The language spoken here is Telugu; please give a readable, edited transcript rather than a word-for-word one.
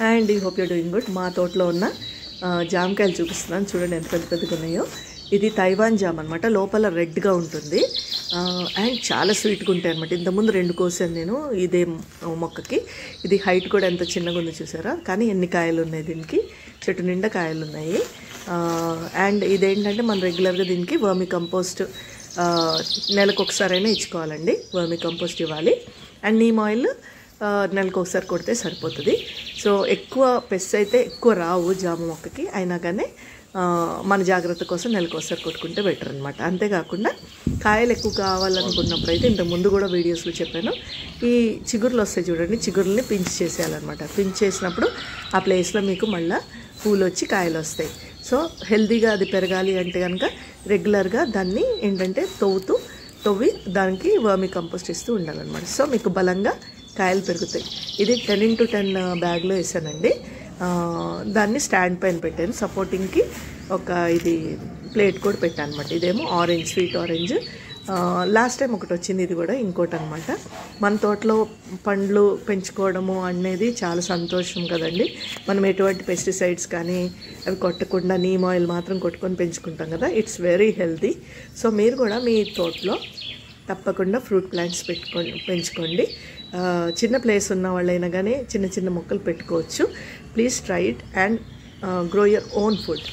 అండ్ ఈ హోప్ యూర్ డూయింగ్ గుడ్. మా తోటలో ఉన్న జామకాయలు చూపిస్తున్నాను, చూడండి ఎంత పెద్ద పెద్దగా ఉన్నాయో. ఇది తైవాన్ జామ్ అనమాట, లోపల రెడ్గా ఉంటుంది అండ్ చాలా స్వీట్గా ఉంటాయి అనమాట. ఇంతకుముందు 2 కోసాను నేను ఇదే మొక్కకి. ఇది హైట్ కూడా ఎంత చిన్నగా ఉంది చూసారా, కానీ ఎన్ని కాయలు ఉన్నాయి దీనికి, చెట్టు నిండా కాయలు ఉన్నాయి. అండ్ ఇదేంటంటే మనం రెగ్యులర్గా దీనికి వర్మి కంపోస్ట్ నెలకు ఒకసారైనా ఇచ్చుకోవాలండి. వర్మి కంపోస్ట్ ఇవ్వాలి అండ్ నీమ్ ఆయిల్ నెలకు ఒకసారి కొడితే సరిపోతుంది. సో ఎక్కువ పెస్ట్ అయితే ఎక్కువ రావు జామ మొక్కకి, అయినా కానీ మన జాగ్రత్త కోసం నెలకు ఒకసారి కొట్టుకుంటే బెటర్ అనమాట. అంతేకాకుండా కాయలు ఎక్కువ కావాలనుకున్నప్పుడు అయితే ఇంతకు ముందు కూడా వీడియోస్లో చెప్పాను, ఈ చిగురులు వస్తాయి చూడండి, చిగురుల్ని పించ్ చేసేయాలన్నమాట. పించ్ చేసినప్పుడు ఆ ప్లేస్లో మీకు మళ్ళీ పూలు వచ్చి కాయలు వస్తాయి. సో హెల్తీగా అది పెరగాలి అంటే కనుక రెగ్యులర్గా దాన్ని ఏంటంటే తవ్వి దానికి వర్మి కంపోస్ట్ ఇస్తూ ఉండాలన్నమాట. సో మీకు బలంగా కాయలు పెరుగుతాయి. ఇది 10x10 బ్యాగ్లో వేసానండి. దాన్ని స్టాండ్ పైన పెట్టాను, సపోర్టింగ్కి ఒక ఇది ప్లేట్ కూడా పెట్టాను అనమాట. ఇదేమో orange, sweet orange. Last time ఒకటి వచ్చింది, ఇది కూడా ఇంకోటి అనమాట. మన తోటలో పండ్లు పెంచుకోవడము అనేది చాలా సంతోషం కదండి. మనం ఎటువంటి పెస్టిసైడ్స్ కానీ అవి కొట్టకుండా నీమ్ ఆయిల్ మాత్రం కొట్టుకొని పెంచుకుంటాం కదా, ఇట్స్ వెరీ హెల్తీ. సో మీరు కూడా మీ తోటలో తప్పకుండా ఫ్రూట్ ప్లాంట్స్ పెంచుకోండి. చిన్న ప్లేస్ ఉన్న వాళ్ళైనా కానీ చిన్న చిన్న మొక్కలు పెట్టుకోవచ్చు. Please try it and grow your own food.